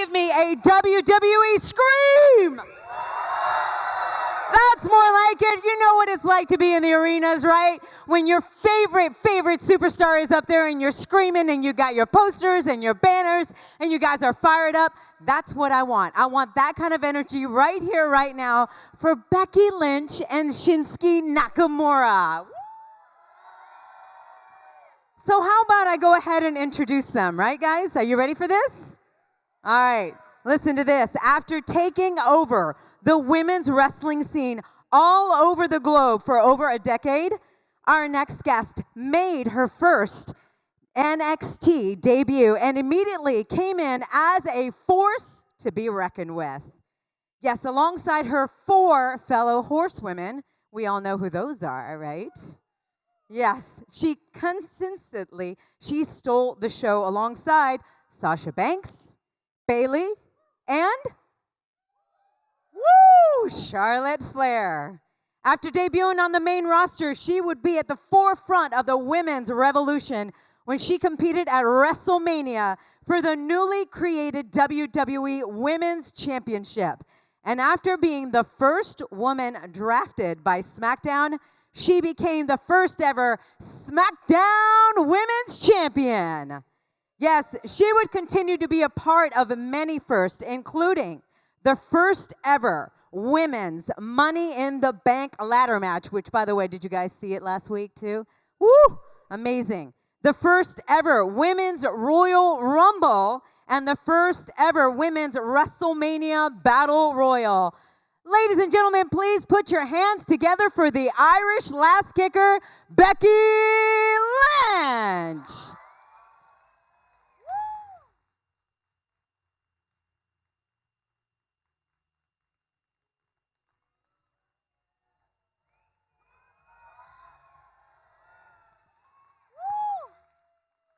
give me a WWE scream. That's more like it. You know what it's like to be in the arenas, right? When your favorite superstar is up there and you're screaming and you got your posters and your banners and you guys are fired up. That's what I want. I want that kind of energy right here, right now for Becky Lynch and Shinsuke Nakamura. So how about I go ahead and introduce them, right, guys? Are you ready for this? All right. Listen to this. After taking over the women's wrestling scene all over the globe for over a decade, our next guest made her first NXT debut and immediately came in as a force to be reckoned with. Yes, alongside her 4 fellow horsewomen. We all know who those are, right? Yes, she stole the show alongside Sasha Banks, Bayley, and Charlotte Flair. After debuting on the main roster, she would be at the forefront of the women's revolution when she competed at WrestleMania for the newly created WWE Women's Championship. And after being the first woman drafted by SmackDown, she became the first ever SmackDown Women's Champion. Yes, she would continue to be a part of many firsts, including the first ever women's Money in the Bank ladder match, which, by the way, did you guys see it last week too? Woo! Amazing. The first ever women's Royal Rumble and the first ever women's WrestleMania Battle Royal. Ladies and gentlemen, please put your hands together for the Irish Lass Kicker, Becky Lynch.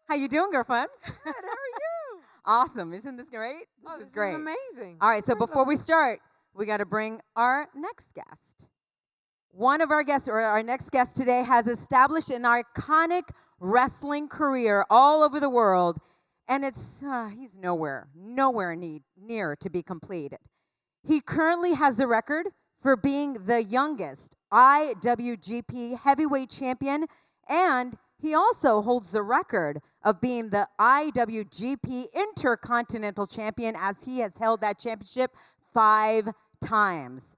How you doing, girlfriend? Good. How are you? Awesome. Isn't this great? This is great. amazing. All right, so before we start, we got to bring our next guest. One of our guests, or our next guest today, has established an iconic wrestling career all over the world, and he's nowhere near to be completed. He currently has the record for being the youngest IWGP Heavyweight Champion, and he also holds the record of being the IWGP Intercontinental Champion, as he has held that championship 5 times.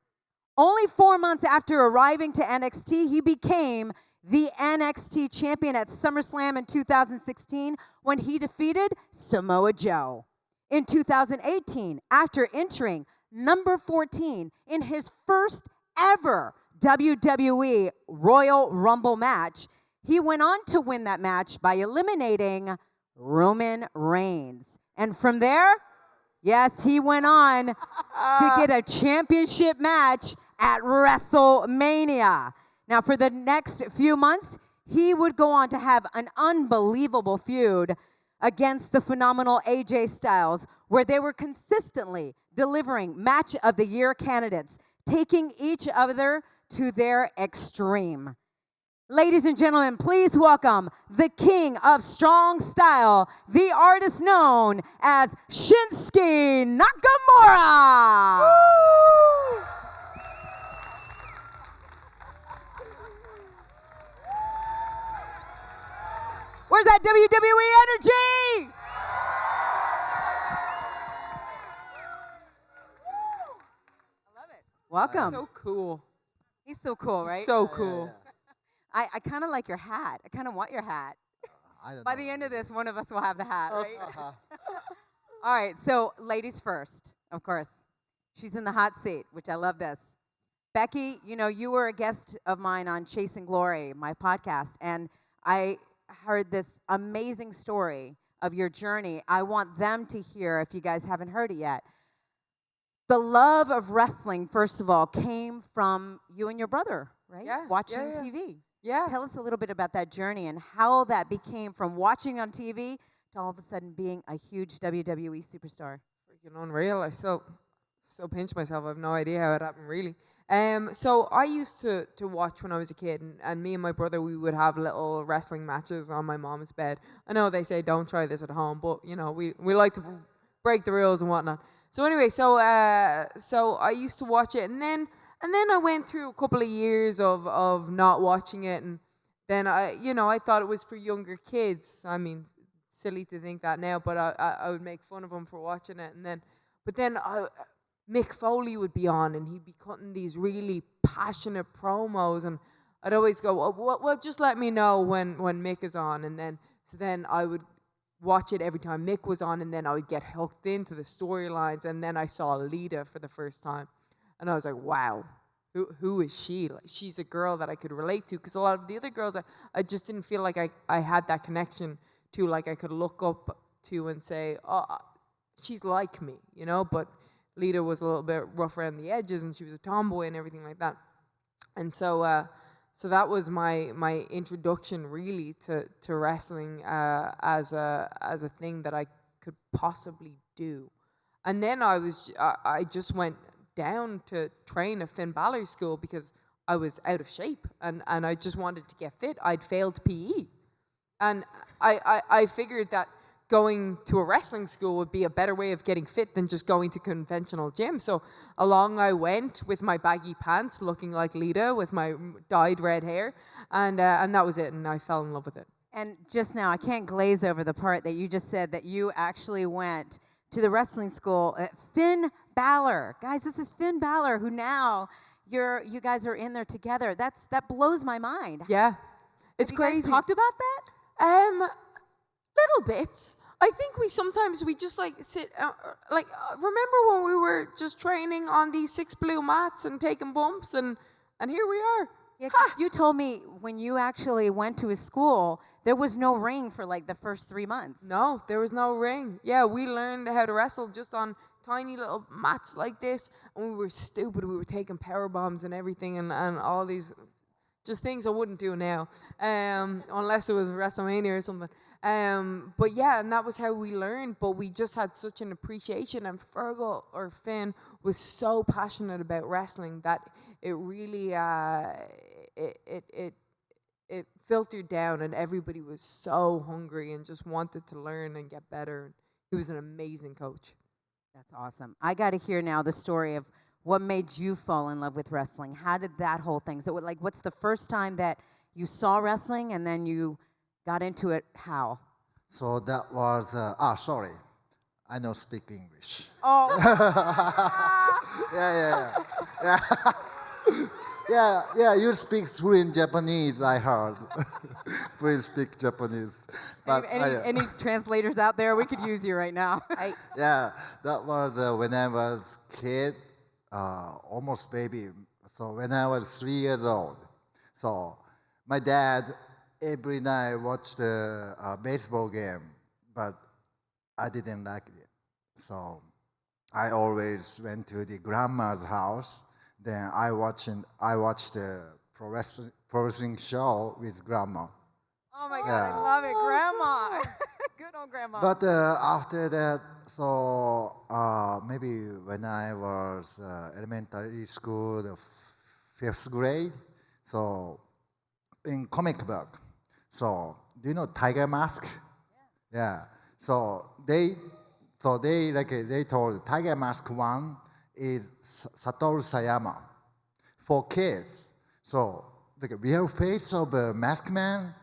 Only 4 months after arriving to NXT, he became the NXT Champion at SummerSlam in 2016 when he defeated Samoa Joe. In 2018, after entering number 14 in his first ever WWE Royal Rumble match, he went on to win that match by eliminating Roman Reigns. And from there, yes, he went on to get a championship match at WrestleMania. Now, for the next few months, he would go on to have an unbelievable feud against the phenomenal AJ Styles, where they were consistently delivering Match of the Year candidates, taking each other to their extreme. Ladies and gentlemen, please welcome the king of strong style, the artist known as Shinsuke Nakamura. Woo! Where's that WWE energy? I love it. Welcome. So cool. He's so cool, right? So cool. I kind of like your hat. I kind of want your hat. By the end of this, one of us will have the hat, right? All right, so ladies first, of course. She's in the hot seat, which I love this. Becky, you were a guest of mine on Chasing Glory, my podcast, and I heard this amazing story of your journey. I want them to hear, if you guys haven't heard it yet. The love of wrestling, first of all, came from you and your brother, right? Yeah. Watching TV. Yeah. Tell us a little bit about that journey and how that became from watching on TV to all of a sudden being a huge WWE superstar. Freaking unreal. I still pinch myself. I have no idea how it happened, really. So I used to watch when I was a kid, and me and my brother, we would have little wrestling matches on my mom's bed. I know they say don't try this at home, but we like to break the rules and whatnot. So anyway, so I used to watch it, and then I went through a couple of years of not watching it, and then I thought it was for younger kids. I mean, silly to think that now, but I would make fun of them for watching it, but then Mick Foley would be on, and he'd be cutting these really passionate promos, and I'd always go, well, just let me know when Mick is on, and then I would watch it every time Mick was on, and then I would get hooked into the storylines, and then I saw Lita for the first time, and I was like, wow, who is she? Like, she's a girl that I could relate to, because a lot of the other girls, I just didn't feel like I had that connection to, like I could look up to and say, oh, she's like me, but Lita was a little bit rough around the edges, and she was a tomboy and everything like that, and so that was my introduction really to wrestling as a thing that I could possibly do. And then I just went down to train at Finn Balor's school because I was out of shape and I just wanted to get fit. I'd failed PE. And I figured that going to a wrestling school would be a better way of getting fit than just going to conventional gym. So along I went with my baggy pants, looking like Lita with my dyed red hair, and that was it, and I fell in love with it. And just now, I can't glaze over the part that you just said that you actually went to the wrestling school at Finn Balor. Guys, this is Finn Balor, who now you guys are in there together. That blows my mind. Yeah, it's Have crazy. You guys talked about that? Little bits. I think we sometimes just like sit, remember when we were just training on these 6 blue mats and taking bumps, and here we are. Yeah, you told me when you actually went to his school, there was no ring for like the first 3 months. No, there was no ring. Yeah, we learned how to wrestle just on tiny little mats like this, and we were stupid. We were taking power bombs and everything, and all these just things I wouldn't do now, unless it was WrestleMania or something. But yeah, and that was how we learned. But we just had such an appreciation, and Finn was so passionate about wrestling that it really it filtered down, and everybody was so hungry and just wanted to learn and get better. He was an amazing coach. That's awesome. I got to hear now the story of what made you fall in love with wrestling. How did that whole thing? So, like, what's the first time that you saw wrestling and then you got into it? How? So that was, sorry, I don't speak English. Oh. Yeah, you speak fluent Japanese, I heard. Please speak Japanese. But, Any translators out there? We could use you right now. Yeah, that was when I was kid, almost baby. So when I was 3 years old. So my dad every night watched the baseball game, but I didn't like it. So I always went to the grandma's house. Then I watched the pro wrestling show with grandma. Oh my God, I love it, Grandma. Good old Grandma. But after that, so maybe when I was elementary school, the 5th grade, so in comic book, so do you know Tiger Mask? Yeah. So they told Tiger Mask 1 is Satoru Sayama for kids. So the real face of a masked man.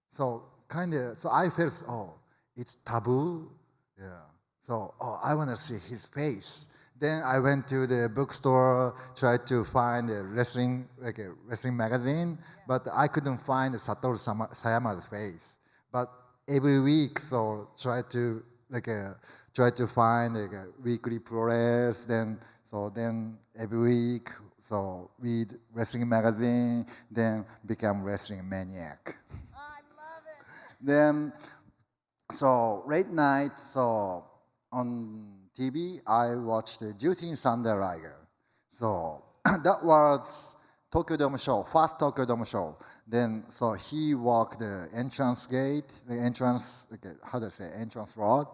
So I felt, it's taboo. Yeah. So I want to see his face. Then I went to the bookstore, tried to find a wrestling magazine, but I couldn't find Satoru Sayama's face. But every week, so try to find a weekly progress. Then every week, so read wrestling magazine. Then become wrestling maniac. Oh, I love it. Then so late night, so on TV, I watched the Jushin Thunder Liger. So that was Tokyo Dome show, first Tokyo Dome show. Then so he walked the entrance gate, the entrance, entrance road,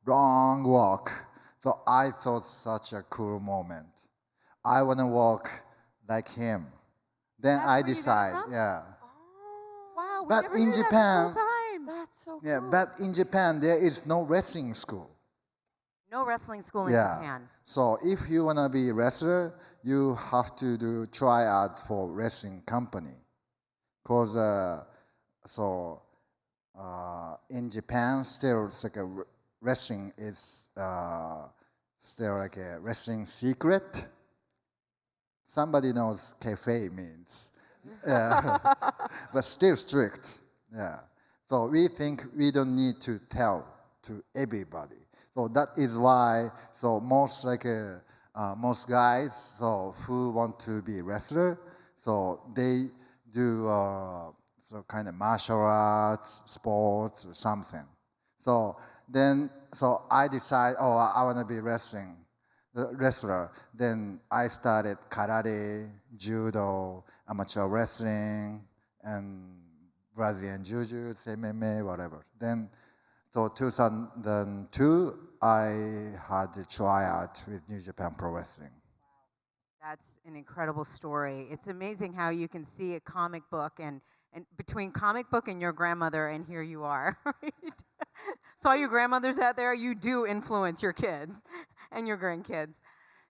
long walk. So I thought such a cool moment. I want to walk like him. Then That's I where you got it decide, from? yeah. Wow, we But never in knew that Japan- the whole time. That's so cool. Yeah, but in Japan there is no wrestling school. No wrestling school in Yeah. Japan. So if you wanna be wrestler, you have to do tryouts for wrestling company. Cause in Japan, still it's like wrestling is still like a wrestling secret. Somebody knows kayfabe means, yeah, but still strict. Yeah. So we think we don't need to tell to everybody. So that is why. So most guys who want to be wrestler, so they do kind of martial arts, sports, or something. So I decide, I want to be wrestler. Then I started karate, judo, amateur wrestling, and Brazilian jiu-jitsu, MMA, whatever. Then, so 2002, I had a tryout with New Japan Pro Wrestling. That's an incredible story. It's amazing how you can see a comic book and between comic book and your grandmother, and here you are. Right? So all your grandmothers out there, you do influence your kids and your grandkids.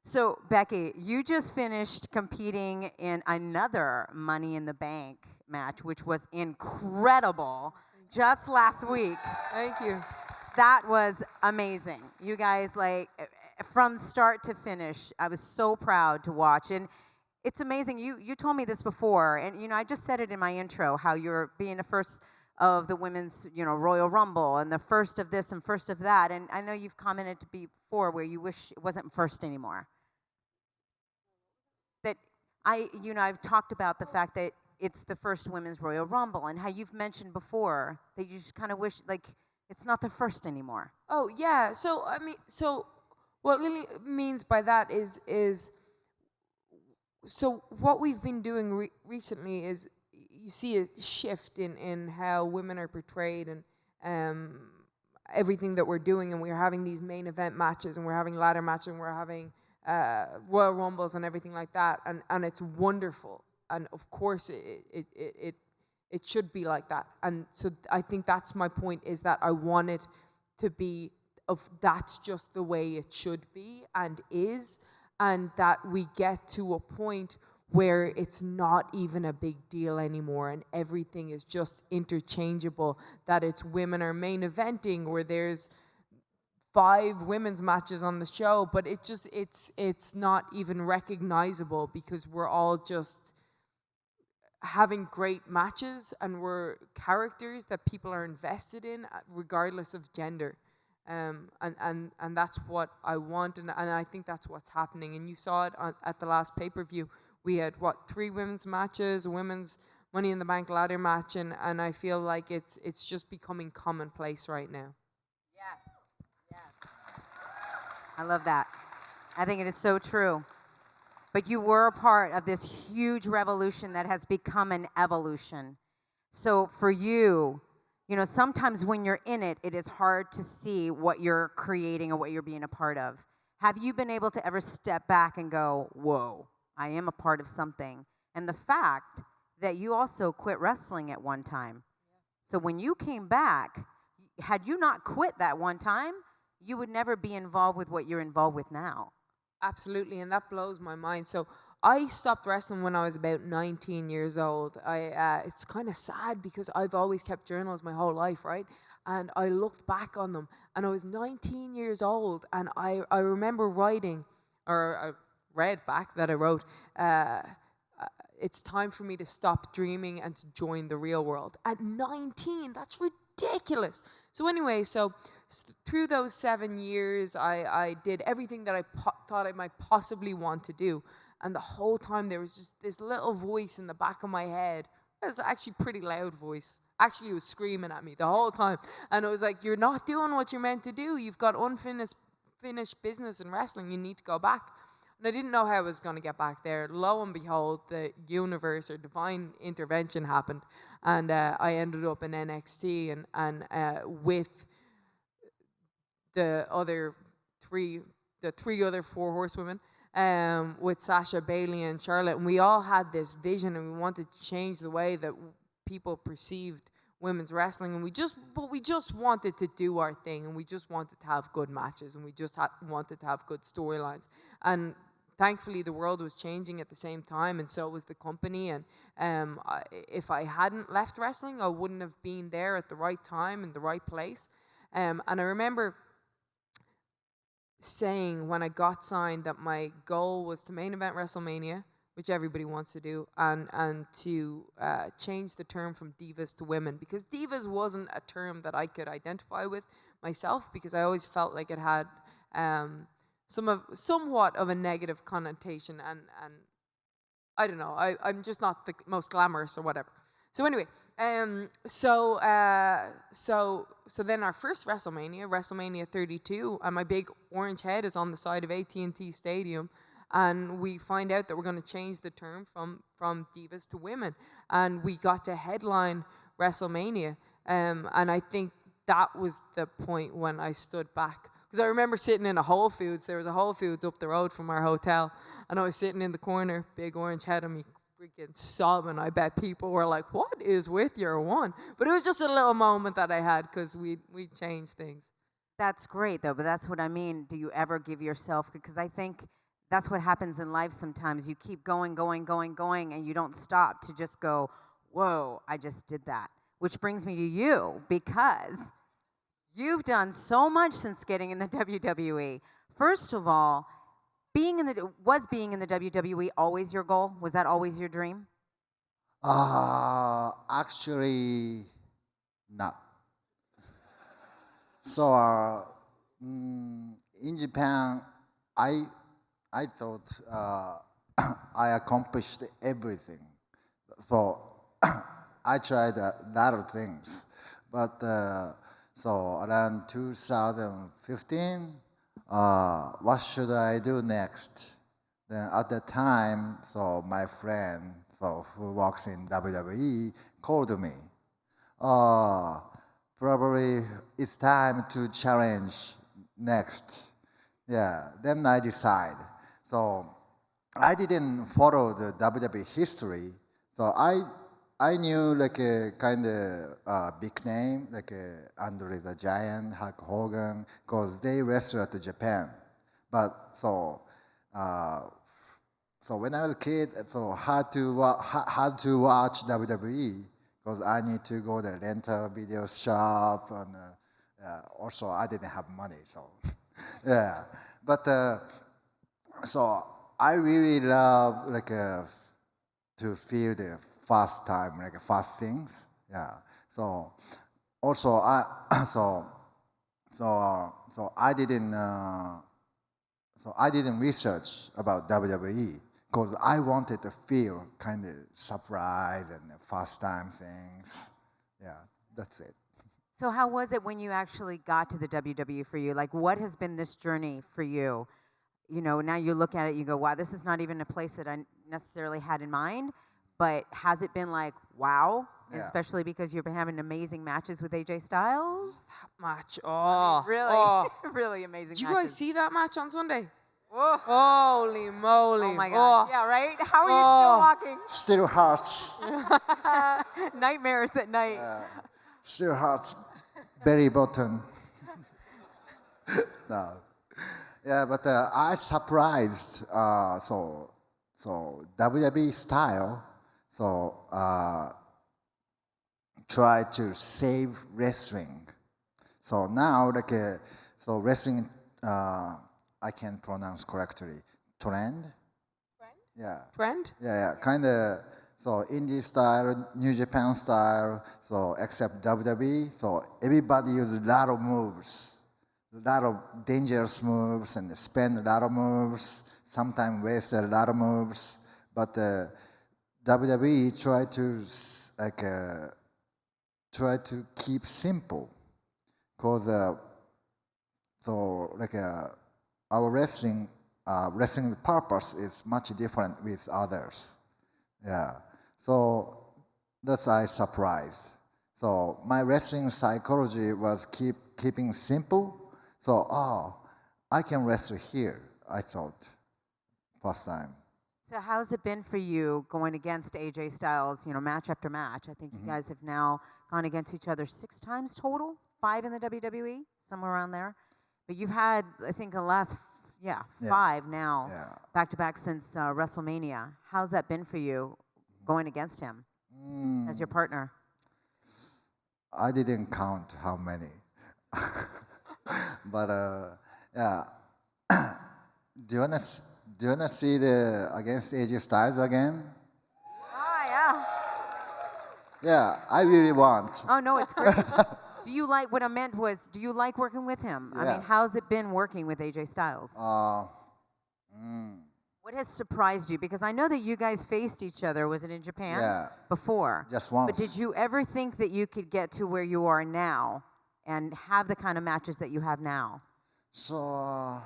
So Becky, you just finished competing in another Money in the Bank match, which was incredible, just last week. Thank you. That was amazing. You guys, like, from start to finish, I was so proud to watch. And it's amazing. You told me this before, and I just said it in my intro, how you're being the first of the women's, Royal Rumble, and the first of this and first of that. And I know you've commented before where you wish it wasn't first anymore. That I've talked about the fact that it's the first women's Royal Rumble, and how you've mentioned before that you just kind of wish, like, it's not the first anymore. Oh yeah. So what Lily means by that is so what we've been doing recently is you see a shift in how women are portrayed and everything that we're doing, and we're having these main event matches, and we're having ladder matches, and we're having Royal Rumbles and everything like that, and it's wonderful, and of course it should be like that. And so I think that's my point, is that I want it to be that's just the way it should be and is, and that we get to a point where it's not even a big deal anymore and everything is just interchangeable, that it's women are main eventing, or there's 5 women's matches on the show, but it's not even recognizable, because we're all just having great matches and we're characters that people are invested in regardless of gender. And that's what I want, and I think that's what's happening. And you saw it at the last pay-per-view. We had 3 women's matches, a women's Money in the Bank ladder match, and I feel like it's just becoming commonplace right now. Yes. I love that. I think it is so true. But you were a part of this huge revolution that has become an evolution. So for you, sometimes when you're in it, it is hard to see what you're creating or what you're being a part of. Have you been able to ever step back and go, whoa, I am a part of something? And the fact that you also quit wrestling at one time. So when you came back, had you not quit that one time, you would never be involved with what you're involved with now. Absolutely, and that blows my mind. So I stopped wrestling when I was about 19 years old. It's kind of sad, because I've always kept journals my whole life, right? And I looked back on them, and I was 19 years old, and I remember writing, or I read back that I wrote, it's time for me to stop dreaming and to join the real world. At 19, that's ridiculous. So anyway, through those 7 years, I did everything that I thought I might possibly want to do. And the whole time there was just this little voice in the back of my head. It was actually a pretty loud voice. Actually, it was screaming at me the whole time. And it was like, you're not doing what you're meant to do. You've got unfinished business in wrestling. You need to go back. And I didn't know how I was going to get back there. Lo and behold, the universe or divine intervention happened. And I ended up in NXT and with the three other 4 horsewomen, with Sasha, Bailey, and Charlotte, and we all had this vision, and we wanted to change the way that people perceived women's wrestling, and we just wanted to do our thing, and we just wanted to have good matches, and we just wanted to have good storylines. And thankfully, the world was changing at the same time, and so was the company. And if I hadn't left wrestling, I wouldn't have been there at the right time in the right place. And I remember saying when I got signed that my goal was to main event WrestleMania, which everybody wants to do, and to change the term from divas to women, because divas wasn't a term that I could identify with myself, because I always felt like it had somewhat of a negative connotation, and I don't know, I'm just not the most glamorous or whatever. So anyway, so then our first WrestleMania 32, and my big orange head is on the side of AT&T Stadium, and we find out that we're going to change the term from divas to women, and we got to headline WrestleMania, and I think that was the point when I stood back. Because I remember sitting in a Whole Foods. There was a Whole Foods up the road from our hotel, and I was sitting in the corner, big orange head on me, freaking sobbing. I bet people were like, "What is with your one?" But it was just a little moment that I had, because we changed things. That's great, though, but that's what I mean. Do you ever give yourself, because I think that's what happens in life sometimes. You keep going, and you don't stop to just go, whoa, I just did that. Which brings me to you, because you've done so much since getting in the WWE. First of all, being in the WWE always your goal? Was that always your dream? Actually, not. So in Japan, I thought I accomplished everything. So I tried a lot of things, but so around 2015, what should I do next? Then at the time, so my friend, so who works in WWE, called me. Probably it's time to challenge next. Yeah, then I decide. So I didn't follow the WWE history. So I knew like a kind of big name, like Andre the Giant, Hulk Hogan, because they wrestled at Japan. But so when I was a kid, so had to watch WWE, because I need to go to the rental video shop, and also I didn't have money, so yeah. But so I really love like to feel the fast time, like fast things. Yeah. So also I so I didn't research about WWE, because I wanted to feel kind of surprise and fast time things. Yeah, that's it. So how was it when you actually got to the WWE for you? Like, what has been this journey for you? You know, now you look at it, you go, wow, this is not even a place that I necessarily had in mind. But has it been like, wow? Yeah. Especially because you've been having amazing matches with AJ Styles? Match, oh, Really, oh. really amazing Did you matches. guys see that match on Sunday? Whoa. Holy moly! Oh my God. Oh. Yeah, right? How are you Still hurts. still walking? Nightmares at night. Still hurts. Belly button. No. Yeah, but I surprised. So WWE style. So try to save wrestling. So now like so wrestling. I can't pronounce correctly. Trend. Yeah. Trend? Yeah, kind of. So indie style, New Japan style. So except WWE. So everybody uses a lot of moves, a lot of dangerous moves, and spend a lot of moves. Sometimes waste a lot of moves. But WWE try to keep simple, because our wrestling purpose is much different with others. Yeah. So that's I surprised. So my wrestling psychology was keeping simple. So I can wrestle here, I thought, first time. So how's it been for you going against AJ Styles, match after match? I think you guys have now gone against each other 6 times total, 5 in the WWE, somewhere around there. But you've had, I think, the last, Yeah. 5 now, Yeah. back to back since WrestleMania. How's that been for you going against him as your partner? I didn't count how many. But yeah. Do you wanna see the against AJ Styles again? Oh, yeah. Yeah, I really want. Oh, no, it's great. Do you like, what I meant was, do you like working with him? I Yeah. mean, how's it been working with AJ Styles? What has surprised you? Because I know that you guys faced each other, was it in Japan? Yeah. Before. Just once. But did you ever think that you could get to where you are now and have the kind of matches that you have now? So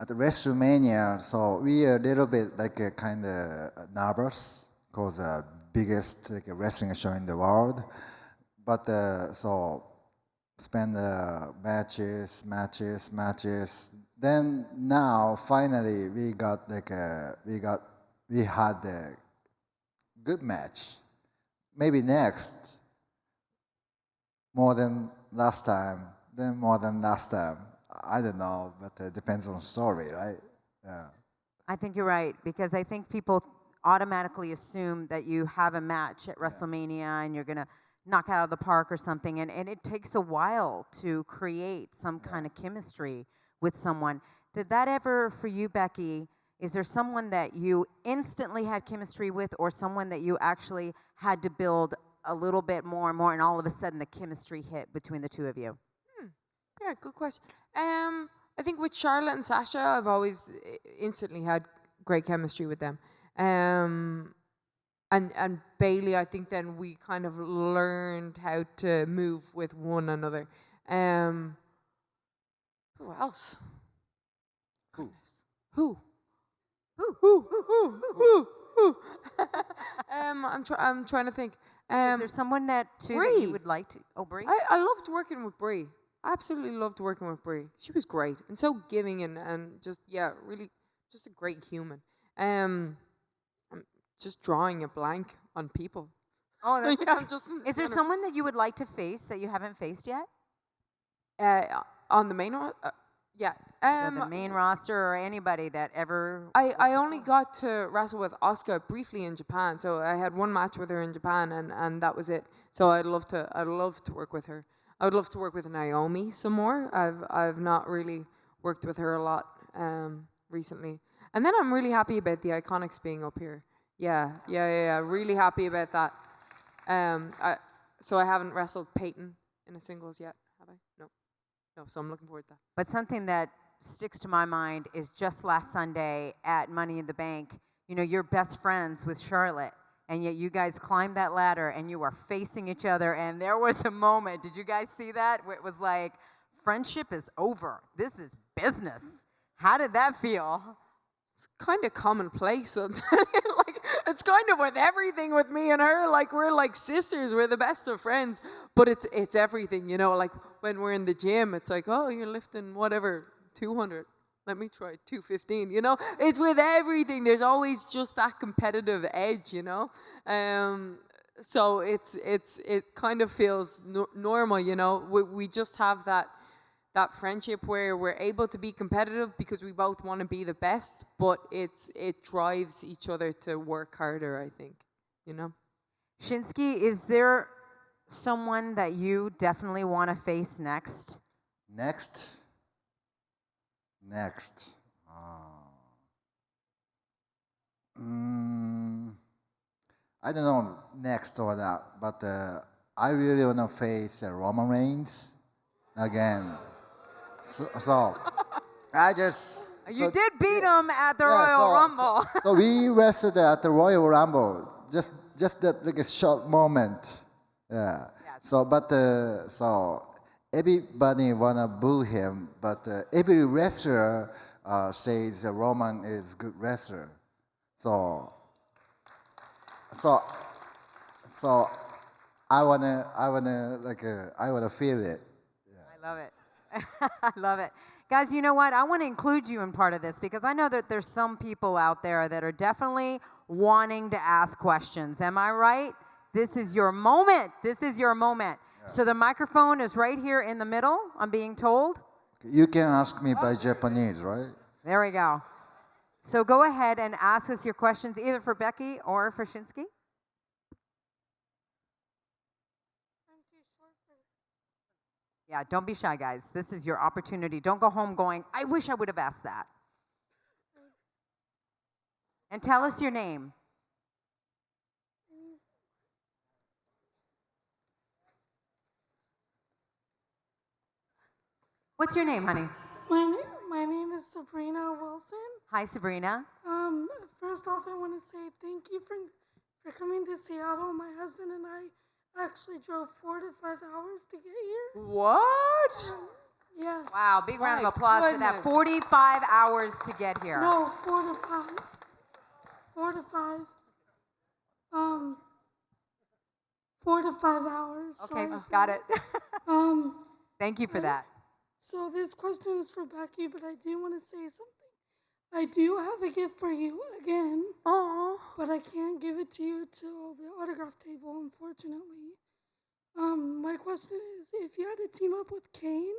at the WrestleMania, so we are a little bit like kind of nervous because the biggest like, wrestling show in the world. But so spend matches. Then now finally we got like we had a good match. Maybe next more than last time. Then more than last time. I don't know, but it depends on the story, right? Yeah. I think you're right, because I think people automatically assume that you have a match at WrestleMania and you're going to knock it out of the park or something, and it takes a while to create some kind of chemistry with someone. Did that ever, for you, Becky, is there someone that you instantly had chemistry with, or someone that you actually had to build a little bit more and more, and all of a sudden the chemistry hit between the two of you? Yeah, good question. I think with Charlotte and Sasha, I've always instantly had great chemistry with them. And Bailey, I think then we kind of learned how to move with one another. Who else? Cool. Who? I'm trying to think. Is there someone that too that Brie. you would like to? Oh, Brie. I loved working with Brie. Absolutely loved working with Brie. She was great and so giving and just really just a great human. I'm just drawing a blank on people. Oh, that's Yeah, I'm just. Is there someone that you would like to face that you haven't faced yet? On the main one? Yeah. The main roster or anybody that ever? I only got to wrestle with Asuka briefly in Japan, so I had one match with her in Japan, and that was it. So I'd love to work with her. I would love to work with Naomi some more. I've not really worked with her a lot recently, and then I'm really happy about the Iconics being up here. Yeah. Really happy about that. So I haven't wrestled Peyton in a singles yet, have I? No. So I'm looking forward to that. But something that sticks to my mind is just last Sunday at Money in the Bank. You're best friends with Charlotte, and yet you guys climbed that ladder and you are facing each other. And there was a moment. Did you guys see that? Where it was like, friendship is over. This is business. How did that feel? Kind of commonplace. Like it's kind of with everything with me and her. Like we're like sisters. We're the best of friends. But it's everything, Like when we're in the gym, it's like, oh, you're lifting whatever 200. Let me try 215. It's with everything. There's always just that competitive edge. So it kind of feels normal. We just have that friendship where we're able to be competitive because we both want to be the best, but it drives each other to work harder, I think, Shinsuke, is there someone that you definitely want to face next? Next. I don't know next or not, but I really want to face Roman Reigns again. So I just. You did beat him at the Royal Rumble. So we wrestled at the Royal Rumble. Just that like a short moment. Yeah. So everybody wanna boo him, but every wrestler says Roman is good wrestler. So I wanna feel it. I love it. I love it. Guys, you know what? I want to include you in part of this because I know that there's some people out there that are definitely wanting to ask questions. Am I right? This is your moment. This is your moment. So the microphone is right here in the middle, I'm being told. You can ask me by Japanese, right? There we go. So go ahead and ask us your questions either for Becky or for Shinsuke. Yeah, don't be shy, guys. This is your opportunity. Don't go home going, I wish I would have asked that. And tell us your name. What's your name, honey? My name is Sabrina Wilson. Hi, Sabrina. First off, I want to say thank you for coming to Seattle. My husband and I actually drove 4 to 5 hours to get here. What? Yes. Wow, big round My of applause for that. goodness. 45 hours to get here. No, 4 to 5. 4 to 5. 4 to 5 hours. Okay, Sorry for got that. it. Thank you for that. So this question is for Becky, but I do want to say something. I do have a gift for you again, Oh. but I can't give it to you till the autograph table, unfortunately. My question is, if you had to team up with Kane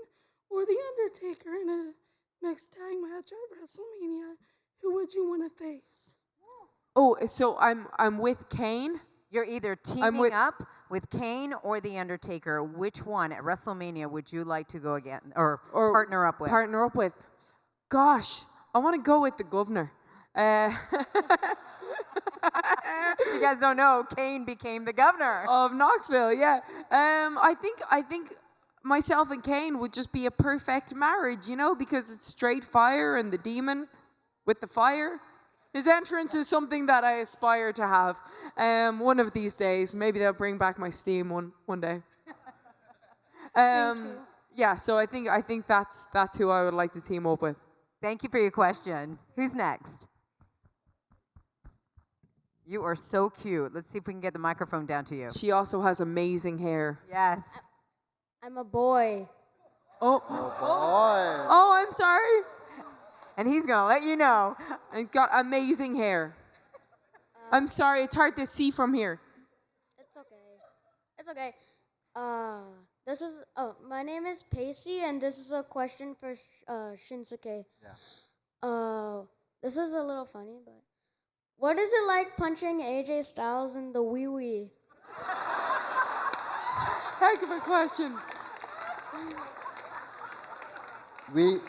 or The Undertaker in a mixed tag match at WrestleMania, who would you want to face? Oh, so I'm with Kane. You're either teaming up with Kane or The Undertaker. Which one at WrestleMania would you like to go again or partner up with? Partner up with. Gosh, I want to go with the governor. You guys don't know, Kane became the governor. Of Knoxville, yeah. I think myself and Kane would just be a perfect marriage, you know, because it's straight fire and the demon with the fire. His entrance is something that I aspire to have. One of these days, maybe they'll bring back my steam one day. Yeah, so I think that's who I would like to team up with. Thank you for your question. Who's next? You are so cute. Let's see if we can get the microphone down to you. She also has amazing hair. Yes. I'm a boy. Oh, Boy. oh, I'm sorry. And he's going to let you know. And got amazing hair. I'm sorry, it's hard to see from here. It's okay. It's okay. My name is Pacey, and this is a question for Shinsuke. Yeah. This is a little funny, but what is it like punching AJ Styles in the wee wee? Heck of a question. We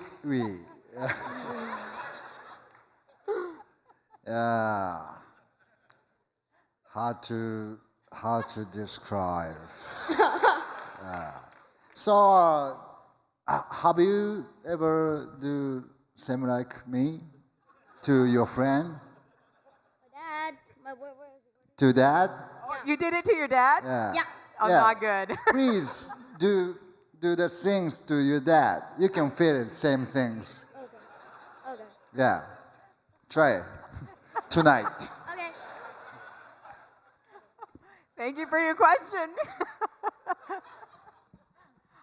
how to describe. So have you ever do same like me to your friend? Dad, where is it? To that? You did it to your dad? Yeah. Yeah. Oh, Yeah. not good. Please do the things to your dad. You can feel it, same things. Okay. Yeah. Try it tonight. Okay. Thank you for your question.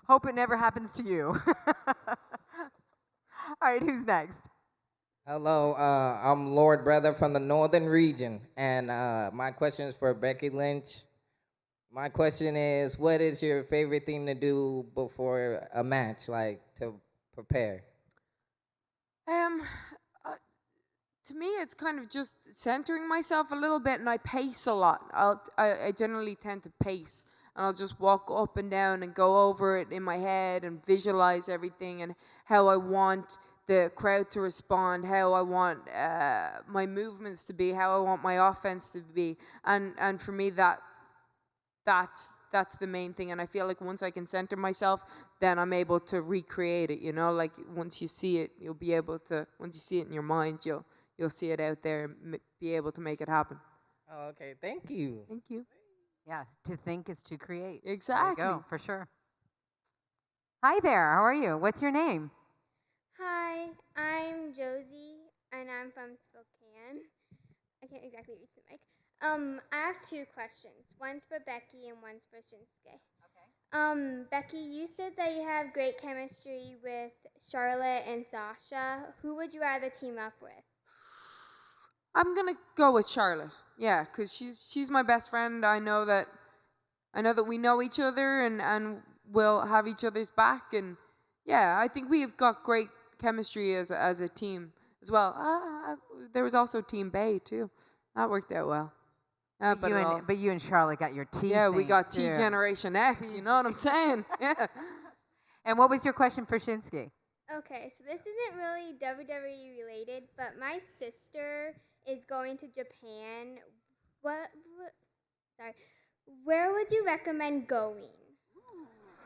Hope it never happens to you. All right, who's next? Hello, I'm Lord Brother from the Northern Region, and my question is for Becky Lynch. My question is, what is your favorite thing to do before a match, like to prepare? To me, it's kind of just centering myself a little bit, and I pace a lot. I generally tend to pace, and I'll just walk up and down and go over it in my head and visualize everything and how I want the crowd to respond, how I want my movements to be, how I want my offense to be, and for me that's the main thing. And I feel like once I can center myself, then I'm able to recreate it. You know, like once you see it, you'll be able to. Once you see it in your mind, you'll see it out there and be able to make it happen. Oh, okay, thank you. Thank you. Yeah, to think is to create. Exactly. There you go, for sure. Hi there, how are you? What's your name? Hi, I'm Josie, and I'm from Spokane. I can't exactly reach the mic. I have two questions. One's for Becky and one's for Shinsuke. Becky, you said that you have great chemistry with Charlotte and Sasha. Who would you rather team up with? I'm gonna go with Charlotte. Yeah, because she's my best friend. I know that we know each other and we'll have each other's back. And yeah, I think we've got great chemistry as a team as well. There was also Team Bay too. That worked out well. But you and Charlotte got your T. Yeah, we thing, got T too. Generation X. You know what I'm saying? Yeah. And what was your question for Shinsuke? Okay, so this isn't really WWE related, but my sister is going to Japan. Sorry. Where would you recommend going?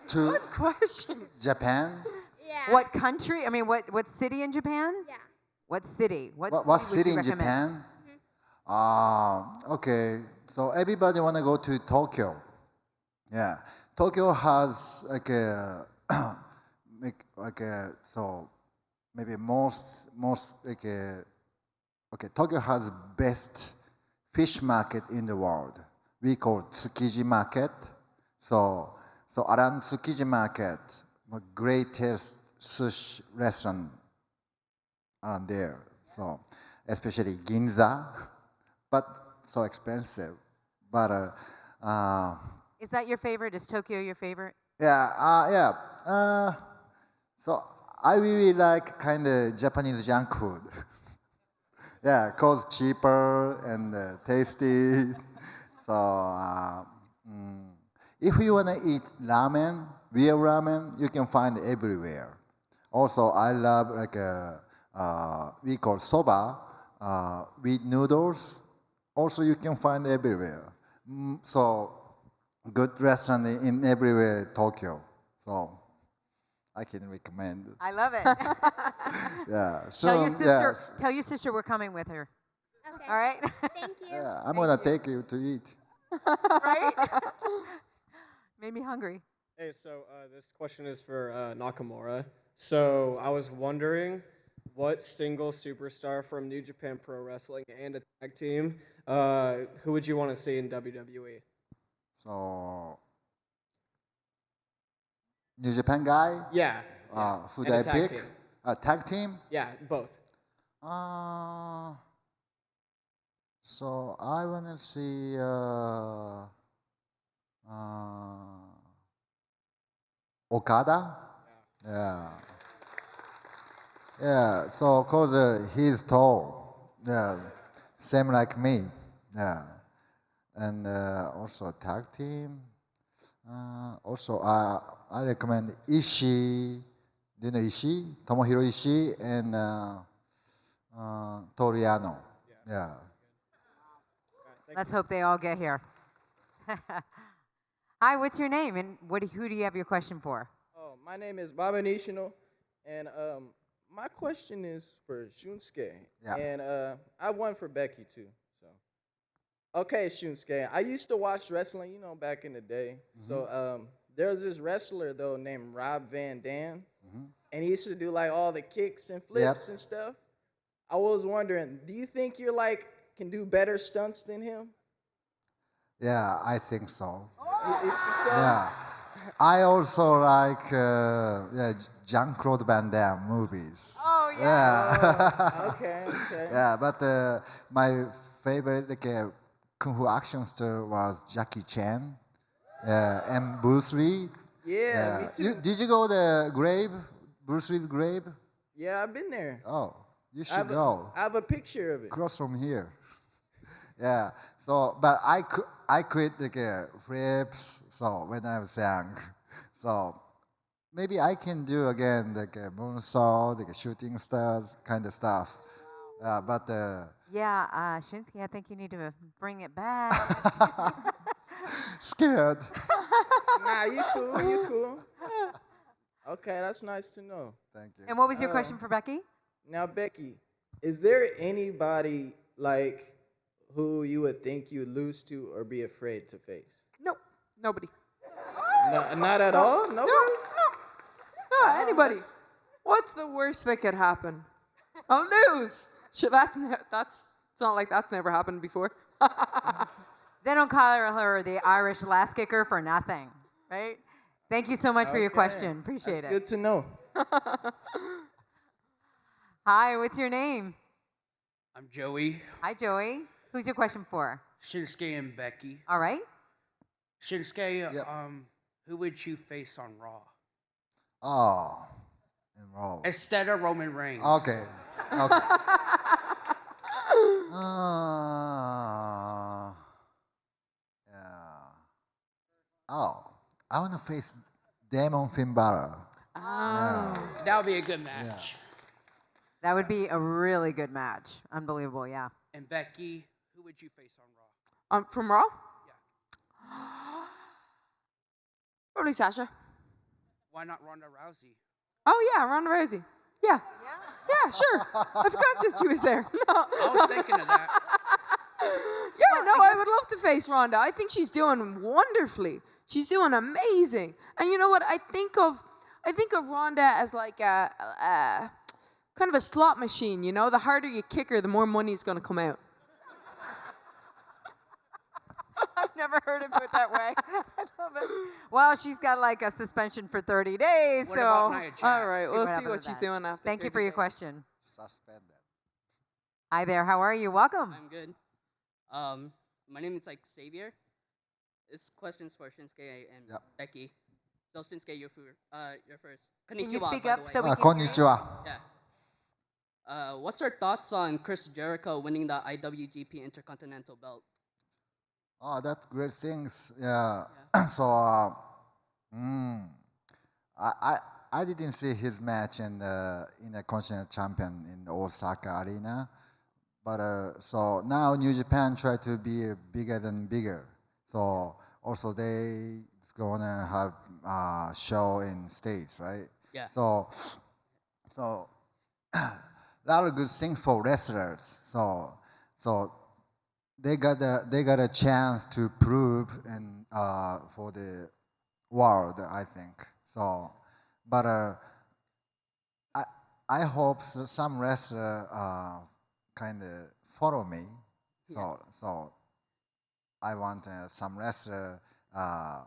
To Good question. Japan. Yeah. What country? I mean, what city in Japan? Yeah. What city? What would city you in recommend? Japan? Okay. So everybody wanna go to Tokyo. Yeah, Tokyo has so maybe most Tokyo has best fish market in the world. We call Tsukiji Market. So around Tsukiji Market, the greatest sushi restaurant around there. So especially Ginza, but so expensive. But Is that your favorite? Is Tokyo your favorite? yeah. So I really like kind of Japanese junk food. Yeah, cause cheaper and tasty. So if you wanna eat ramen, real ramen, you can find everywhere. Also, I love we call soba, with noodles. Also, you can find everywhere. So good restaurant in everywhere Tokyo. So I can recommend. I love it. Yeah. So Tell your sister we're coming with her. Okay. All right? Thank you. yeah, I'm gonna take you to eat. Right? Made me hungry. Hey, so this question is for Nakamura. So I was wondering, what single superstar from New Japan Pro Wrestling and a tag team, who would you want to see in WWE? So New Japan guy. Yeah. Who And a did I tag pick? team. A tag team. Yeah, both. So I wanna see Okada. Yeah. Yeah. So cause he's tall. Yeah. Same like me. Yeah. And also tag team. Also I recommend Ishii. Do you know Ishii? Tomohiro Ishii and Toriano. Yeah. Let's hope they all get here. Hi, what's your name and who do you have your question for? Oh, my name is Baba Nishino, and my question is for Shunsuke. Yeah. And I have one for Becky too. So, okay, Shunsuke, I used to watch wrestling, back in the day. So there was this wrestler though named Rob Van Dam, and he used to do like all the kicks and flips and stuff. I was wondering, do you think you're can do better stunts than him? Yeah, I think so. You think so? Yeah. I also like Jean-Claude Van Damme movies. Oh, Yeah. Okay. Yeah, but my favorite kung fu action star was Jackie Chan and Bruce Lee. Yeah, me too. Did you go the grave, Bruce Lee's grave? Yeah, I've been there. Oh, you should go. I have a picture of it. Across from here. Yeah. So, but I quit flips. So when I was young, so maybe I can do again moonsault, shooting stars kind of stuff. But Yeah, Shinsuke, I think you need to bring it back. scared. Nah, you cool. Okay, that's nice to know. Thank you. And what was your question for Becky? Now, Becky, is there anybody who you would think you'd lose to or be afraid to face? Nope. Nobody. No, not at all? Nobody? No, anybody. What's the worst that could happen? I'll lose. Shit, it's not like that's never happened before. They don't call her the Irish last kicker for nothing, right? Thank you so much for your Okay. question. Appreciate That's it. good to know. Hi, what's your name? I'm Joey. Hi, Joey. Who's your question for? Shinsuke and Becky. All right. Shinsuke, Yep. who would you face on Raw? Oh, enroll. Instead of Roman Reigns. Okay. Okay. Yeah. Oh, I want to face Damon Finn Balor. Yeah. That would be a good match. That would be a really good match. Unbelievable, yeah. And Becky, who would you face on Raw? From Raw? Probably Sasha. Why not Ronda Rousey? Oh yeah, Ronda Rousey. Yeah. Yeah, sure. I forgot that she was there. No. I was thinking of that. Yeah, no, I would love to face Ronda. I think she's doing wonderfully. She's doing amazing. And you know what? I think of Ronda as like a kind of a slot machine. You know, the harder you kick her, the more money's going to come out. I've never heard it put that way. I love it. Well, she's got like a suspension for 30 days, What so. about Nia Jax? All right, we'll see happens what with she's that. doing after. Thank you 30 for your days. question. Suspended. Hi there, how are you? Welcome. I'm good. My name is like Xavier. This question's for Shinsuke and Yep. Becky. So Shinsuke, you're first. Can you Konnichiwa, speak by up the way. so we can hear you? Konnichiwa. Yeah. What's your thoughts on Chris Jericho winning the IWGP Intercontinental Belt? Oh, that's great things. Yeah. So, I didn't see his match in the Continental Champion in the Osaka Arena, but so now New Japan try to be bigger than bigger. So also they gonna have show in States, right? Yeah. So a lot of good things for wrestlers. So they got a chance to prove and for the world, I think. So, but I hope some wrestler kind of follow me. So I want some wrestler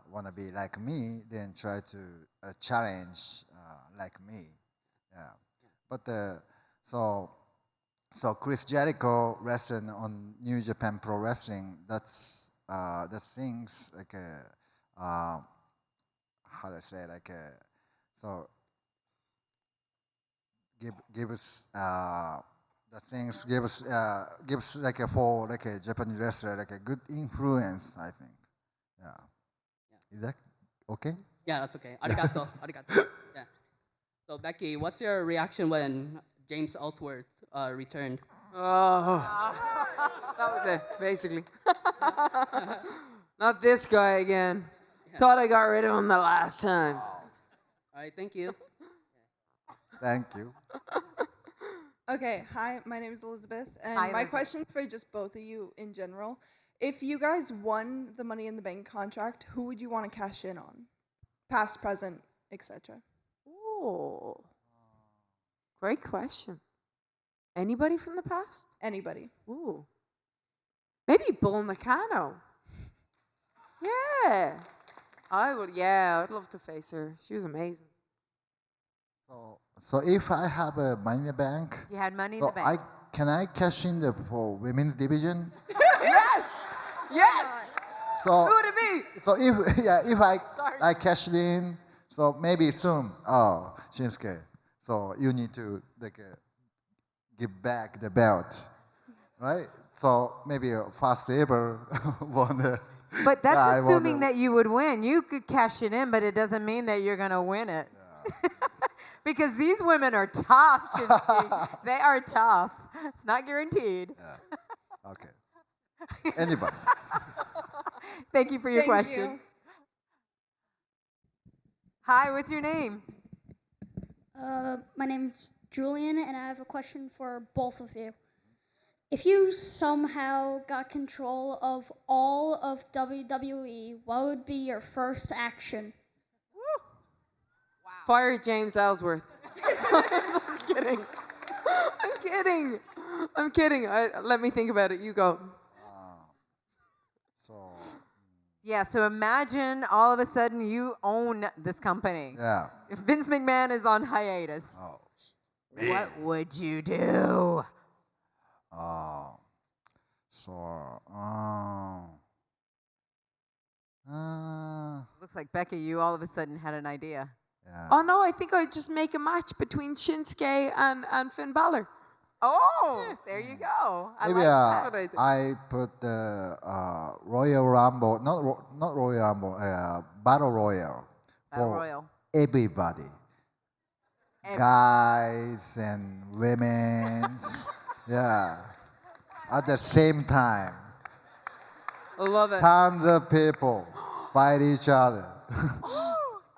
wanna be like me, then try to challenge like me. Yeah. But so Chris Jericho wrestling on New Japan Pro Wrestling. That's things like how do I say, like so give us the things give us like for like a Japanese wrestler like a good influence, I think. Yeah. Is that okay? Yeah, that's okay. Arigato. Arigato. Yeah. So Becky, what's your reaction when James Ellsworth returned? Oh, that was it, basically. Not this guy again. Yeah. Thought I got rid of him the last time. All right, thank you. Thank you. Okay, hi, my name is Elizabeth, and Hi, my Elizabeth. question for just both of you in general. If you guys won the Money in the Bank contract, who would you want to cash in on? Past, present, etc. Ooh. Great question. Anybody from the past? Anybody. Ooh. Maybe Bull Nakano. Yeah. I'd love to face her. She was amazing. So if I have a Money in the Bank, You had money in so the bank. can I cash in for women's division? Yes! Yes! So Who would it be? so if Sorry. I cashed in, so maybe soon. Oh, Shinsuke. So you need to like give back the belt, right? So maybe first ever won the. But that's Yeah, I won assuming the- that you would win. You could cash it in, but it doesn't mean that you're going to win it. Because these women are tough, Chinsky. They are tough. It's not guaranteed. Okay. Anybody? Thank you for your Thank question. you. Hi, what's your name? My name's Julian, and I have a question for both of you. If you somehow got control of all of WWE, what would be your first action? Fire James Ellsworth. Just kidding. I'm kidding. Let me think about it. You go. So Yeah, so imagine all of a sudden you own this company. Yeah. If Vince McMahon is on hiatus, what would you do? Oh. So, Looks like Becky, you all of a sudden had an idea. yeah. Oh no, I think I'd just make a match between Shinsuke and Finn Balor. Oh, there you go. I Maybe like that. what I do. I put the Royal Rumble, not Royal Rumble, Battle Royal. Battle for Royal. Everybody. Guys and women's. Yeah. At the same time. I love it. Tons of people fight each other.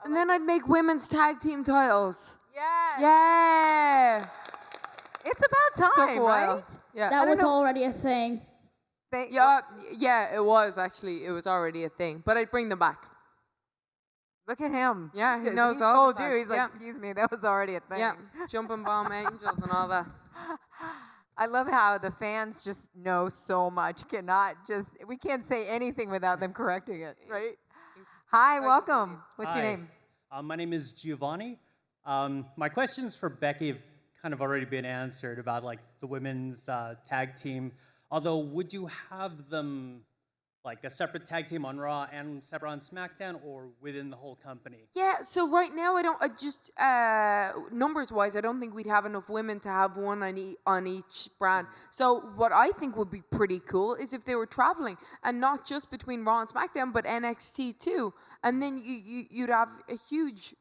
And then I'd make women's tag team titles. Yeah. Yeah. It's about Took time, a while. right? Yeah. That was already a thing. Yeah, it was actually. It was already a thing. But I'd bring them back. Look at him. Yeah, he Just- knows he all the told you. facts. He's like, Yeah. excuse me, that was already a thing. Yeah, jumping bomb angels and all that. I love how the fans just know so much. We can't say anything without them correcting it, right? Hi, welcome. What's your Hi. name? My name is Giovanni. My questions for Becky have kind of already been answered about like the women's tag team. Although, would you have them like a separate tag team on Raw and separate on SmackDown, or within the whole company? Yeah, so right now I just numbers wise, I don't think we'd have enough women to have one on each brand. So what I think would be pretty cool is if they were traveling, and not just between Raw and SmackDown, but NXT too. And then you'd have a huge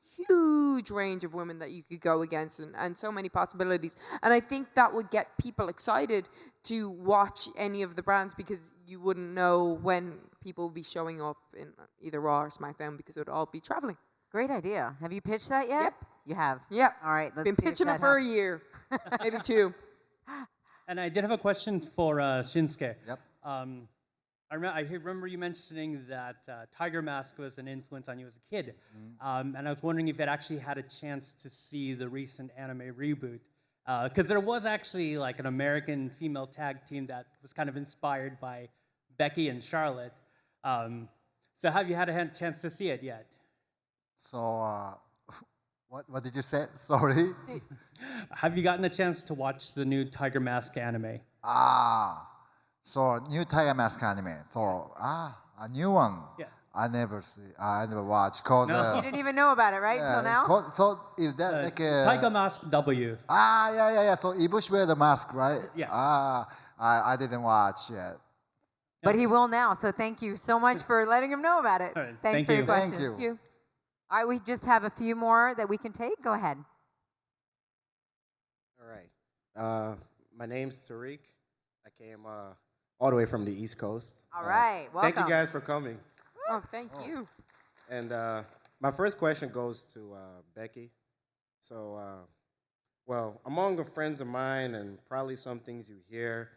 range of women that you could go against, and so many possibilities. And I think that would get people excited to watch any of the brands, because you wouldn't know when people would be showing up in either Raw or SmackDown, because it would all be traveling. Great idea. Have you pitched that yet? Yep. You have? Yep. All right, let's Been see if pitching that it for a happens. year, maybe 2. And I did have a question for Shinsuke. Yep. I remember you mentioning that Tiger Mask was an influence on you as a kid. And I was wondering if you actually had a chance to see the recent anime reboot. Because there was actually like an American female tag team that was kind of inspired by Becky and Charlotte. So have you had a chance to see it yet? So, what did you say? Sorry? Have you gotten a chance to watch the new Tiger Mask anime? So new Tiger Mask anime. So, a new one. Yeah. I never watched. Called, You didn't even know about it, right, till now? So is that like a... Tiger Mask W. Yeah. So Ibushi wear the mask, right? Yeah. I didn't watch yet. But he will now, so thank you so much for letting him know about it. All right, Thanks thank for your you. question. Thank you. All right, we just have a few more that we can take. Go ahead. All right. My name's Tariq. I came all the way from the East Coast. All right, Thank you welcome. guys for coming. Oh, thank you. And my first question goes to Becky. So, well, among the friends of mine, and probably some things you hear,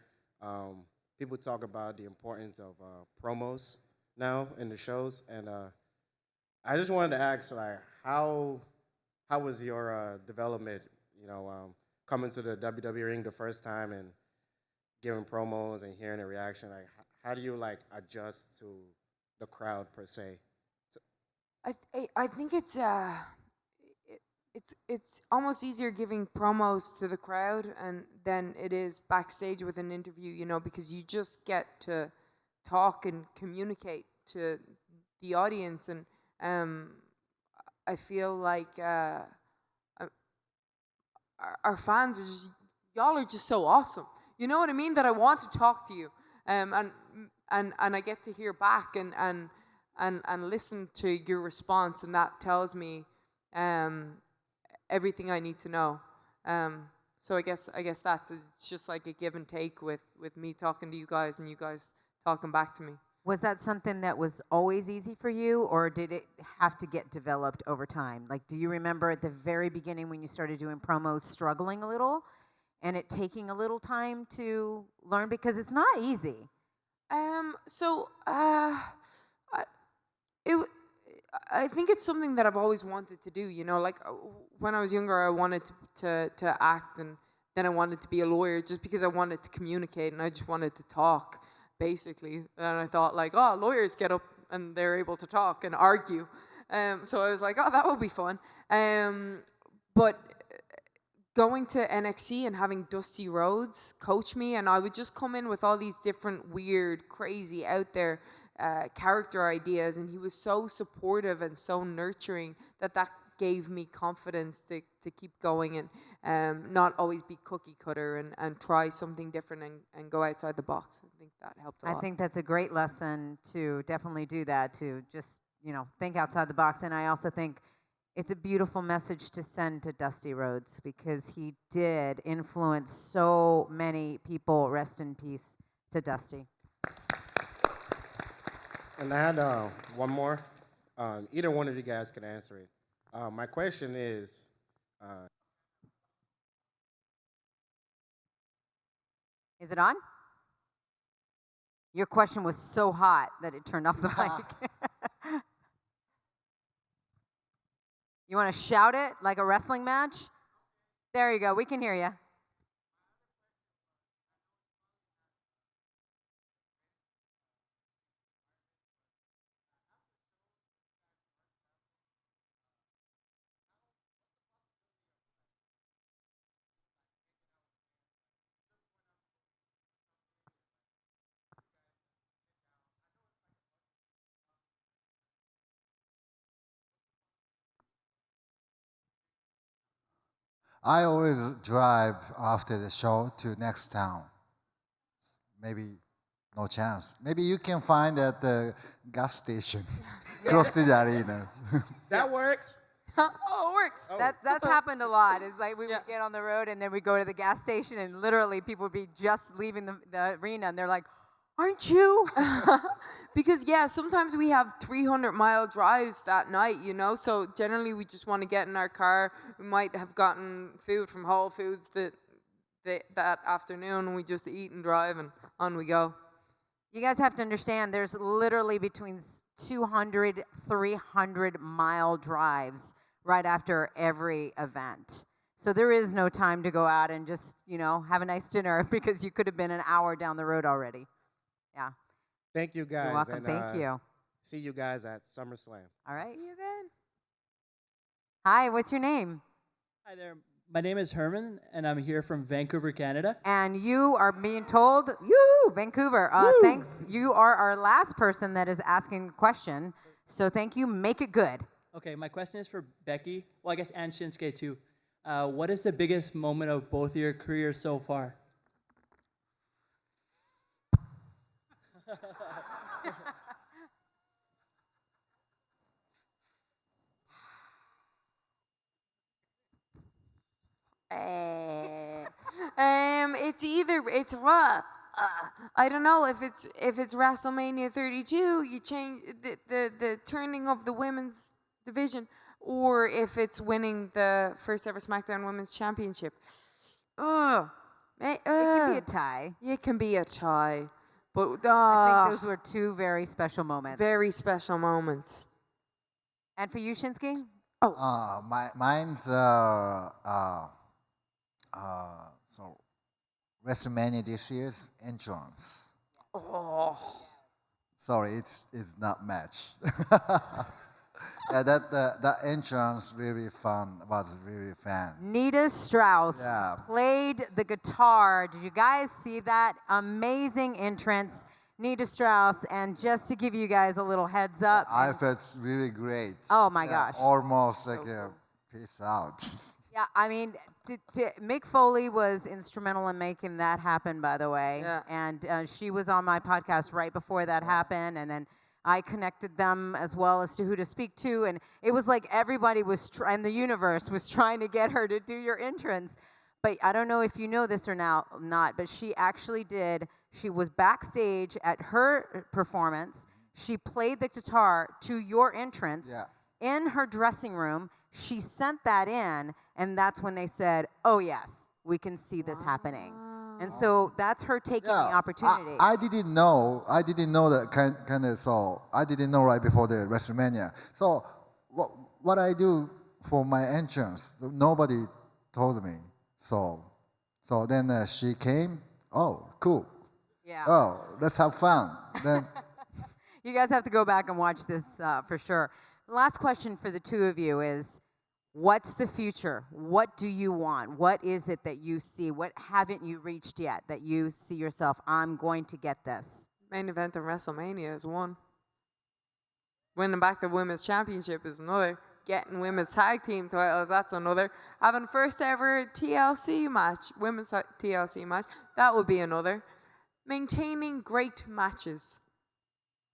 people talk about the importance of promos now in the shows. And I just wanted to ask, like, how was your development, coming to the WWE ring the first time and giving promos and hearing the reaction? Like, how do you, like, adjust to the crowd, per se? I think it's almost easier giving promos to the crowd than it is backstage with an interview, because you just get to talk and communicate to the audience, and I feel like our fans are just, y'all are just so awesome. You know what I mean? That I want to talk to you, and I get to hear back and listen to your response, and that tells me everything I need to know. So I guess that's, it's just like a give and take with me talking to you guys and you guys talking back to me. Was that something that was always easy for you, or did it have to get developed over time? Like, do you remember at the very beginning when you started doing promos struggling a little and it taking a little time to learn? Because it's not easy. I think it's something that I've always wanted to do. Like when I was younger, I wanted to act, and then I wanted to be a lawyer just because I wanted to communicate and I just wanted to talk, basically. And I thought, like, oh, lawyers get up and they're able to talk and argue. So I was like, oh, that would be fun. But going to NXT and having Dusty Rhodes coach me, and I would just come in with all these different weird, crazy, out there character ideas, and he was so supportive and so nurturing that gave me confidence to keep going and not always be cookie cutter and try something different and go outside the box. I think that helped a lot. I think that's a great lesson to definitely do that, to just, think outside the box. And I also think it's a beautiful message to send to Dusty Rhodes, because he did influence so many people. Rest in peace to Dusty. And I had one more. Either one of you guys can answer it. My question is, Is it on? Your question was so hot that it turned off the mic. You want to shout it like a wrestling match? There you go. We can hear you. I always drive after the show to next town. Maybe no chance. Maybe you can find at the gas station close to the arena. that works. Oh, it works. Oh. That's happened a lot. It's like we would get on the road and then we go to the gas station and literally people would be just leaving the arena and they're like, aren't you? Because, sometimes we have 300-mile drives that night, so generally we just want to get in our car. We might have gotten food from Whole Foods that afternoon, and we just eat and drive, and on we go. You guys have to understand there's literally between 200, 300-mile drives right after every event. So there is no time to go out and just, have a nice dinner, because you could have been an hour down the road already. Yeah. Thank you, guys. You're welcome. And, Thank you. See you guys at SummerSlam. All right. See you then. Hi, what's your name? Hi there. My name is Herman, and I'm here from Vancouver, Canada. And you are being told, Vancouver. Thanks. You are our last person that is asking a question. So thank you. Make it good. Okay, my question is for Becky. Well, I guess and Shinsuke too. What is the biggest moment of both of your careers so far? It's what I don't know if it's WrestleMania 32, you change the turning of the women's division, or if it's winning the first ever SmackDown Women's Championship. It can be a tie. It can be a tie, but I think those were two very special moments. Very special moments. And for you, Shinsuke? Mine's so WrestleMania this year's entrance. Oh. Sorry, it's not match. that entrance really fun. Was really fun. Nita Strauss played the guitar. Did you guys see that amazing entrance? Nita Strauss, and just to give you guys a little heads up. I felt really great. Oh my gosh. Almost like a peace out. Yeah, I mean, Mick Foley was instrumental in making that happen, by the way. Yeah. And she was on my podcast right before that happened, and then I connected them as well as to who to speak to, and it was like everybody was and the universe was trying to get her to do your entrance. But I don't know if you know this or not, but she actually did. She was backstage at her performance. She played the guitar to your entrance in her dressing room. She sent that in, and that's when they said, oh, yes, we can see this happening. And so that's her taking the opportunity. I didn't know that kind of, so I didn't know right before the WrestleMania. So what I do for my entrance, nobody told me. So then she came. Oh, cool. Yeah. Oh, let's have fun. Then. You guys have to go back and watch this for sure. The last question for the two of you is, what's the future? What do you want? What is it that you see? What haven't you reached yet that you see yourself, I'm going to get this? Main event of WrestleMania is one. Winning back the women's championship is another. Getting women's tag team titles, that's another. Having first ever TLC match, women's TLC match, that would be another. Maintaining great matches.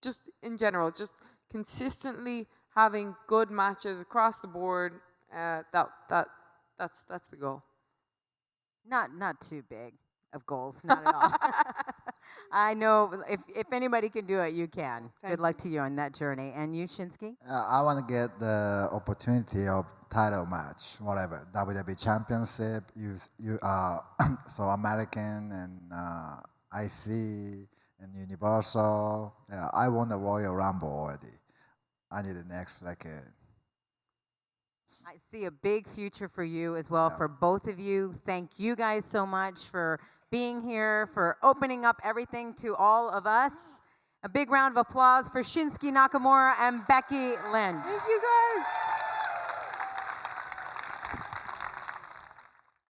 Just in general, just consistently having good matches across the board. That's the goal. Not too big of goals, not at all. I know if anybody can do it, you can. Good luck to you on that journey. And you, Shinsuke? I want to get the opportunity of title match, whatever, WWE Championship, so American and IC and Universal. Yeah, I won the Royal Rumble already. I need the next, I see a big future for you as well, for both of you. Thank you guys so much for being here, for opening up everything to all of us. A big round of applause for Shinsuke Nakamura and Becky Lynch. Thank you guys.